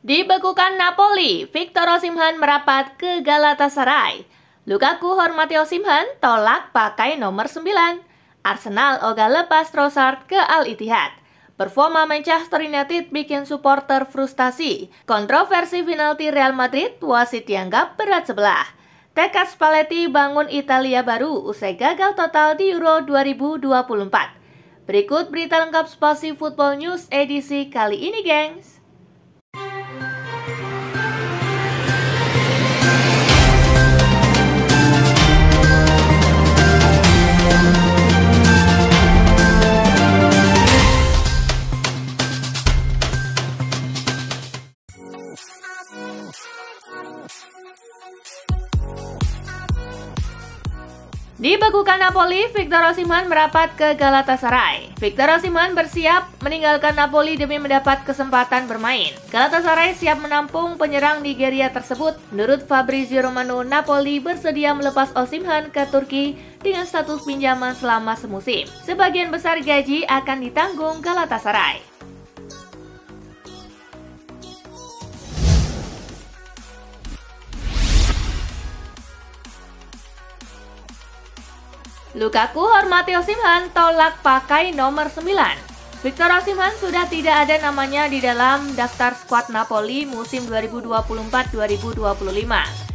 Dibekukan Napoli, Victor Osimhen merapat ke Galatasaray. Lukaku hormati Osimhen, tolak pakai nomor 9. Arsenal ogah lepas Trossard ke Al-Ittihad. Performa Manchester United bikin supporter frustasi. Kontroversi penalti Real Madrid, wasit dianggap berat sebelah. Tekad Spalletti bangun Italia baru usai gagal total di Euro 2024. Berikut berita lengkap Spasi Football News edisi kali ini, gengs. Dibekukan Napoli, Victor Osimhen merapat ke Galatasaray. Victor Osimhen bersiap meninggalkan Napoli demi mendapat kesempatan bermain. Galatasaray siap menampung penyerang Nigeria tersebut. Menurut Fabrizio Romano, Napoli bersedia melepas Osimhen ke Turki dengan status pinjaman selama semusim. Sebagian besar gaji akan ditanggung Galatasaray. Lukaku hormati Osimhen, tolak pakai nomor 9. Victor Osimhen sudah tidak ada namanya di dalam daftar skuad Napoli musim 2024-2025.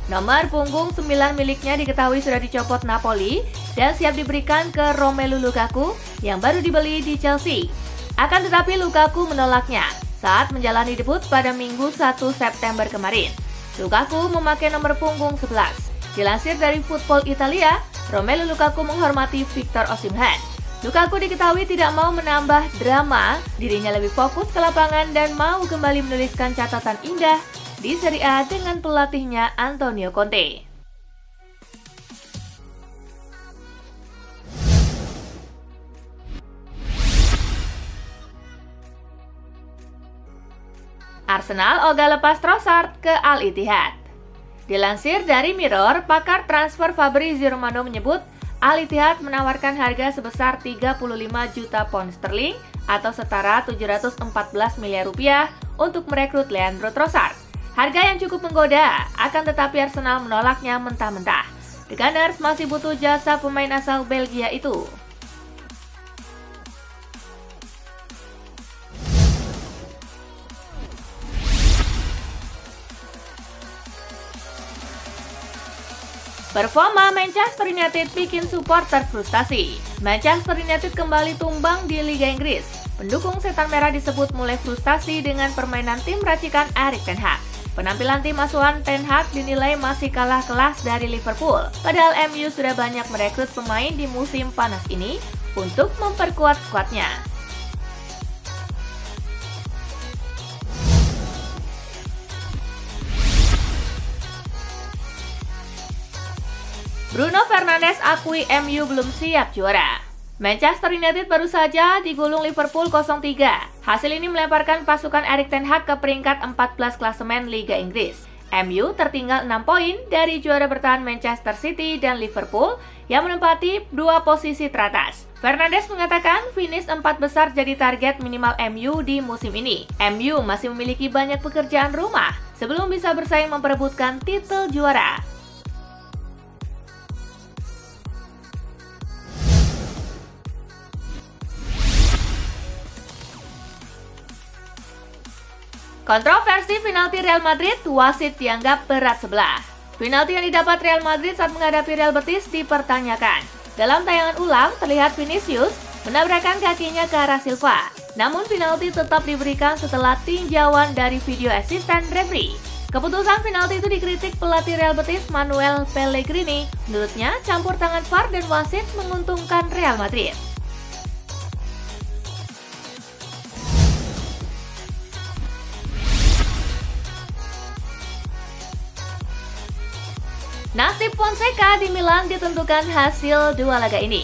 Nomor punggung 9 miliknya diketahui sudah dicopot Napoli dan siap diberikan ke Romelu Lukaku yang baru dibeli di Chelsea. Akan tetapi Lukaku menolaknya saat menjalani debut pada Minggu 1 September kemarin. Lukaku memakai nomor punggung 11. Dilansir dari Football Italia, Romelu Lukaku menghormati Victor Osimhen. Lukaku diketahui tidak mau menambah drama, dirinya lebih fokus ke lapangan dan mau kembali menuliskan catatan indah di Serie A dengan pelatihnya Antonio Conte. Arsenal ogah lepas Trossard ke Al-Ittihad. Dilansir dari Mirror, pakar transfer Fabrizio Romano menyebut Al-Ittihad menawarkan harga sebesar 35 juta pound sterling atau setara 714 miliar rupiah untuk merekrut Leandro Trossard. Harga yang cukup menggoda, akan tetapi Arsenal menolaknya mentah-mentah. The Gunners masih butuh jasa pemain asal Belgia itu. Performa Manchester United bikin supporter frustasi. Manchester United kembali tumbang di Liga Inggris. Pendukung Setan Merah disebut mulai frustasi dengan permainan tim racikan Erik ten Hag. Penampilan tim asuhan Ten Hag dinilai masih kalah kelas dari Liverpool. Padahal MU sudah banyak merekrut pemain di musim panas ini untuk memperkuat skuadnya. Bruno Fernandes akui MU belum siap juara. Manchester United baru saja digulung Liverpool 0-3. Hasil ini melemparkan pasukan Erik ten Hag ke peringkat 14 klasemen Liga Inggris. MU tertinggal 6 poin dari juara bertahan Manchester City dan Liverpool yang menempati 2 posisi teratas. Fernandes mengatakan finish 4 besar jadi target minimal MU di musim ini. MU masih memiliki banyak pekerjaan rumah sebelum bisa bersaing memperebutkan titel juara. Kontroversi penalti Real Madrid, wasit dianggap berat sebelah. Penalti yang didapat Real Madrid saat menghadapi Real Betis dipertanyakan. Dalam tayangan ulang, terlihat Vinicius menabrakkan kakinya ke arah Silva. Namun penalti tetap diberikan setelah tinjauan dari video asisten referee. Keputusan penalti itu dikritik pelatih Real Betis Manuel Pellegrini. Menurutnya, campur tangan VAR dan wasit menguntungkan Real Madrid. Nasib Fonseca di Milan ditentukan hasil 2 laga ini.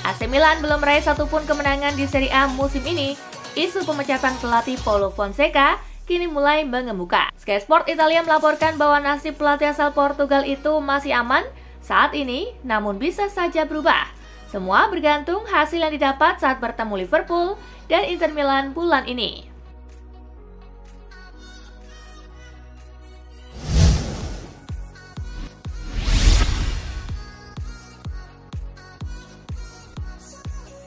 AC Milan belum meraih satupun kemenangan di Serie A musim ini. Isu pemecatan pelatih Paulo Fonseca kini mulai mengemuka. Sky Sport Italia melaporkan bahwa nasib pelatih asal Portugal itu masih aman saat ini, namun bisa saja berubah. Semua bergantung hasil yang didapat saat bertemu Liverpool dan Inter Milan bulan ini.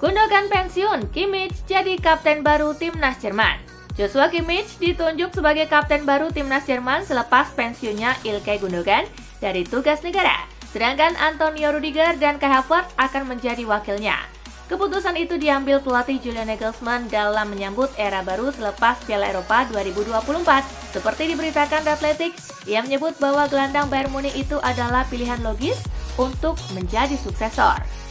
Gundogan pensiun, Kimmich jadi kapten baru timnas Jerman. Joshua Kimmich ditunjuk sebagai kapten baru timnas Jerman selepas pensiunnya Ilkay Gundogan dari tugas negara. Sedangkan Antonio Rudiger dan Kai Havertz akan menjadi wakilnya. Keputusan itu diambil pelatih Julian Nagelsmann dalam menyambut era baru selepas Piala Eropa 2024. Seperti diberitakan The Athletic, ia menyebut bahwa gelandang Bayern Munich itu adalah pilihan logis untuk menjadi suksesor.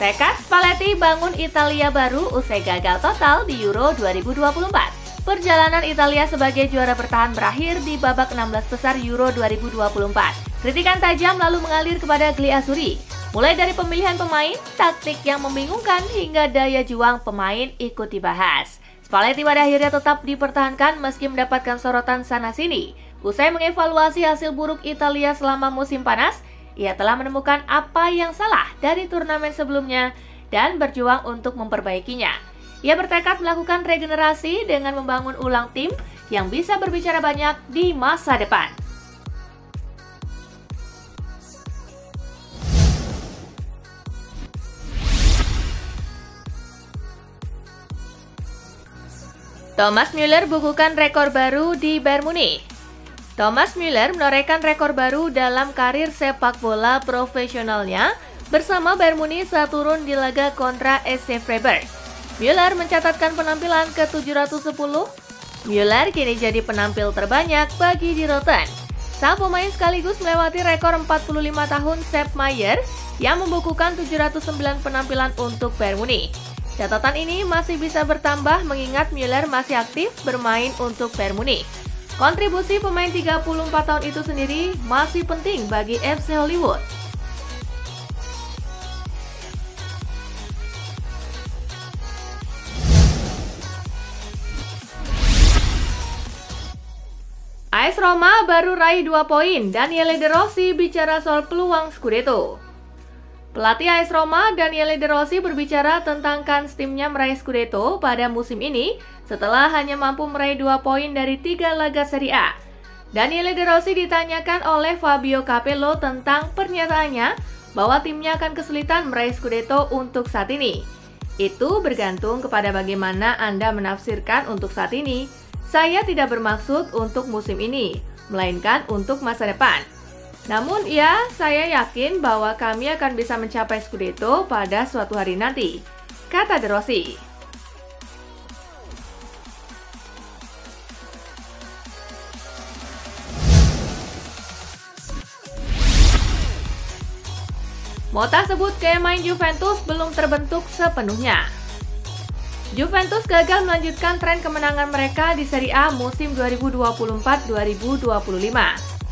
Tekad Spalletti bangun Italia baru usai gagal total di Euro 2024. Perjalanan Italia sebagai juara bertahan berakhir di babak 16 besar Euro 2024. Kritikan tajam lalu mengalir kepada Gli Azzurri. Mulai dari pemilihan pemain, taktik yang membingungkan, hingga daya juang pemain ikut dibahas. Spalletti pada akhirnya tetap dipertahankan meski mendapatkan sorotan sana-sini. Usai mengevaluasi hasil buruk Italia selama musim panas, ia telah menemukan apa yang salah dari turnamen sebelumnya dan berjuang untuk memperbaikinya. Ia bertekad melakukan regenerasi dengan membangun ulang tim yang bisa berbicara banyak di masa depan. Thomas Müller bukukan rekor baru di Bayern Munich. Thomas Müller menorehkan rekor baru dalam karir sepak bola profesionalnya bersama Bayern Munich saat turun di laga kontra SC Freiburg. Müller mencatatkan penampilan ke-710. Müller kini jadi penampil terbanyak bagi Di Roten. Sang pemain sekaligus melewati rekor 45 tahun Sepp Maier yang membukukan 709 penampilan untuk Bayern Munich. Catatan ini masih bisa bertambah mengingat Müller masih aktif bermain untuk Bayern Munich. Kontribusi pemain 34 tahun itu sendiri masih penting bagi FC Hollywood. AS Roma baru raih 2 poin, Daniele De Rossi bicara soal peluang Scudetto. Pelatih AS Roma, Daniele De Rossi berbicara tentang kans timnya meraih Scudetto pada musim ini setelah hanya mampu meraih 2 poin dari 3 laga Serie A. Daniele De Rossi ditanyakan oleh Fabio Capello tentang pernyataannya bahwa timnya akan kesulitan meraih Scudetto untuk saat ini. Itu bergantung kepada bagaimana Anda menafsirkan untuk saat ini. Saya tidak bermaksud untuk musim ini, melainkan untuk masa depan. Namun ya, saya yakin bahwa kami akan bisa mencapai Scudetto pada suatu hari nanti, kata De Rossi. Motta sebut gaya main Juventus belum terbentuk sepenuhnya. Juventus gagal melanjutkan tren kemenangan mereka di Serie A musim 2024-2025.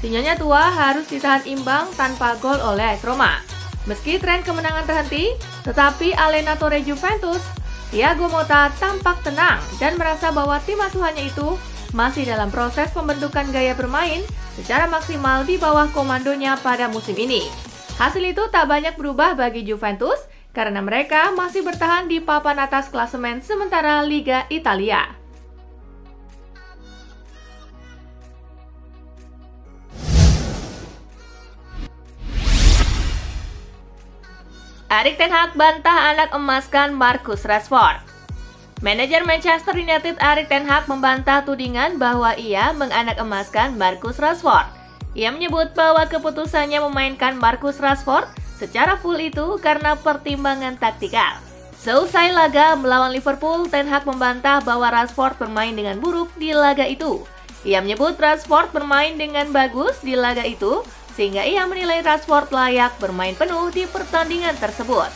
Sinyalnya tua harus ditahan imbang tanpa gol oleh AS Roma. Meski tren kemenangan terhenti, tetapi allenatore Juventus, Thiago Motta tampak tenang dan merasa bahwa tim asuhannya itu masih dalam proses pembentukan gaya bermain secara maksimal di bawah komandonya pada musim ini. Hasil itu tak banyak berubah bagi Juventus karena mereka masih bertahan di papan atas klasemen sementara Liga Italia. Erik ten Hag bantah anak emaskan Marcus Rashford. Manajer Manchester United Erik ten Hag membantah tudingan bahwa ia menganak emaskan Marcus Rashford. Ia menyebut bahwa keputusannya memainkan Marcus Rashford secara full itu karena pertimbangan taktikal. Seusai laga melawan Liverpool, ten Hag membantah bahwa Rashford bermain dengan buruk di laga itu. Ia menyebut Rashford bermain dengan bagus di laga itu, sehingga ia menilai Rashford layak bermain penuh di pertandingan tersebut.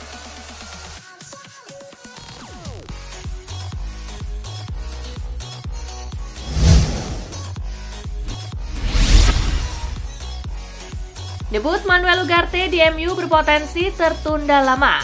Debut Manuel Ugarte di MU berpotensi tertunda lama.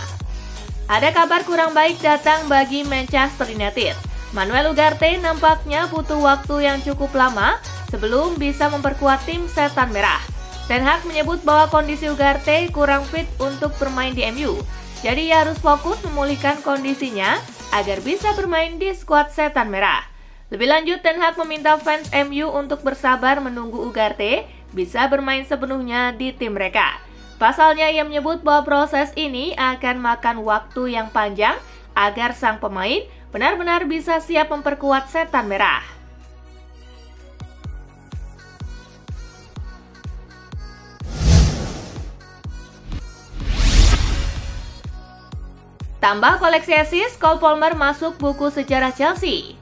Ada kabar kurang baik datang bagi Manchester United. Manuel Ugarte nampaknya butuh waktu yang cukup lama sebelum bisa memperkuat tim Setan Merah. Ten Hag menyebut bahwa kondisi Ugarte kurang fit untuk bermain di MU. Jadi ia harus fokus memulihkan kondisinya agar bisa bermain di skuad Setan Merah. Lebih lanjut, Ten Hag meminta fans MU untuk bersabar menunggu Ugarte bisa bermain sepenuhnya di tim mereka. Pasalnya, ia menyebut bahwa proses ini akan makan waktu yang panjang agar sang pemain benar-benar bisa siap memperkuat Setan Merah. Tambah koleksi assist, Cole Palmer masuk buku sejarah Chelsea.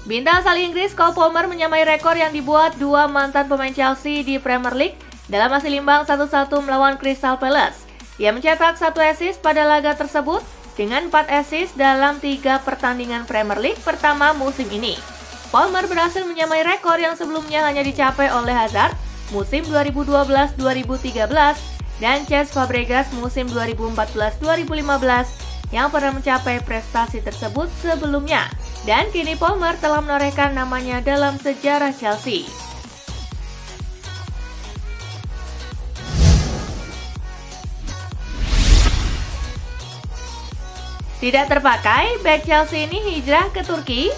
Bintang asal Inggris Cole Palmer menyamai rekor yang dibuat dua mantan pemain Chelsea di Premier League dalam hasil imbang 1-1 melawan Crystal Palace. Ia mencetak 1 assist pada laga tersebut dengan 4 assist dalam 3 pertandingan Premier League pertama musim ini. Palmer berhasil menyamai rekor yang sebelumnya hanya dicapai oleh Hazard musim 2012-2013 dan Cesc Fabregas musim 2014-2015 yang pernah mencapai prestasi tersebut sebelumnya. Dan kini Palmer telah menorehkan namanya dalam sejarah Chelsea. Tidak terpakai, bek Chelsea ini hijrah ke Turki.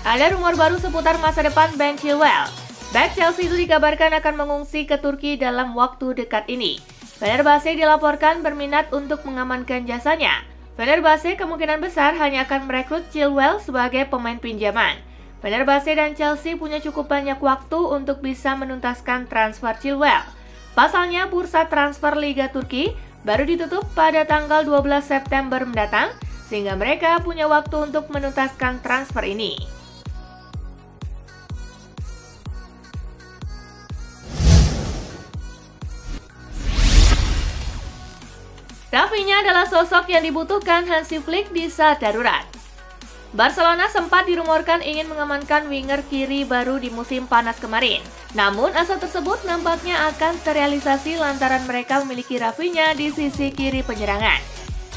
Ada rumor baru seputar masa depan Ben Chilwell. Bek Chelsea itu dikabarkan akan mengungsi ke Turki dalam waktu dekat ini. Fenerbahce dilaporkan berminat untuk mengamankan jasanya. Fenerbahce kemungkinan besar hanya akan merekrut Chilwell sebagai pemain pinjaman. Fenerbahce dan Chelsea punya cukup banyak waktu untuk bisa menuntaskan transfer Chilwell. Pasalnya, bursa transfer Liga Turki baru ditutup pada tanggal 12 September mendatang, sehingga mereka punya waktu untuk menuntaskan transfer ini. Rafinha adalah sosok yang dibutuhkan Hansi Flick di saat darurat. Barcelona sempat dirumorkan ingin mengamankan winger kiri baru di musim panas kemarin. Namun asa tersebut nampaknya akan terrealisasi lantaran mereka memiliki Rafinha di sisi kiri penyerangan.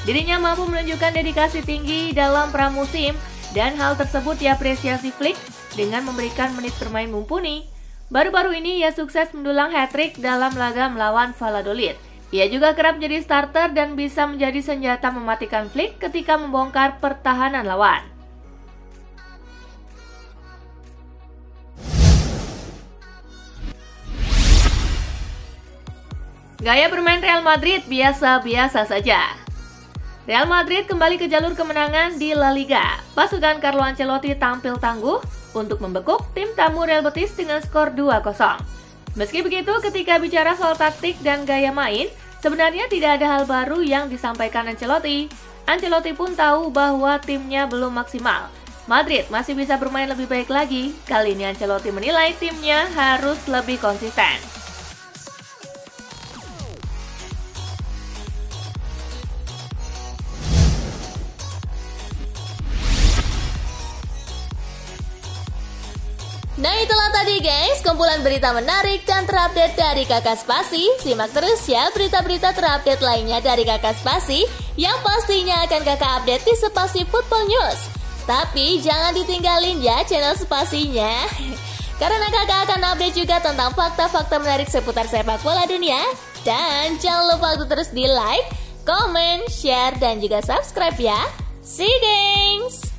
Dirinya mampu menunjukkan dedikasi tinggi dalam pramusim dan hal tersebut diapresiasi Flick dengan memberikan menit bermain mumpuni. Baru-baru ini ia sukses mendulang hat-trick dalam laga melawan Valladolid. Ia juga kerap menjadi starter dan bisa menjadi senjata mematikan Flick ketika membongkar pertahanan lawan. Gaya bermain Real Madrid biasa-biasa saja. Real Madrid kembali ke jalur kemenangan di La Liga. Pasukan Carlo Ancelotti tampil tangguh untuk membekuk tim tamu Real Betis dengan skor 2-0. Meski begitu, ketika bicara soal taktik dan gaya main, sebenarnya tidak ada hal baru yang disampaikan Ancelotti. Ancelotti pun tahu bahwa timnya belum maksimal. Madrid masih bisa bermain lebih baik lagi. Kali ini Ancelotti menilai timnya harus lebih konsisten. Nah, itulah tadi guys, kumpulan berita menarik dan terupdate dari Kakak Spasi. Simak terus ya berita-berita terupdate lainnya dari Kakak Spasi yang pastinya akan Kakak update di Spasi Football News. Tapi jangan ditinggalin ya channel Spasinya, karena Kakak akan update juga tentang fakta-fakta menarik seputar sepak bola dunia. Dan jangan lupa untuk terus di like, comment, share, dan juga subscribe ya. See you guys!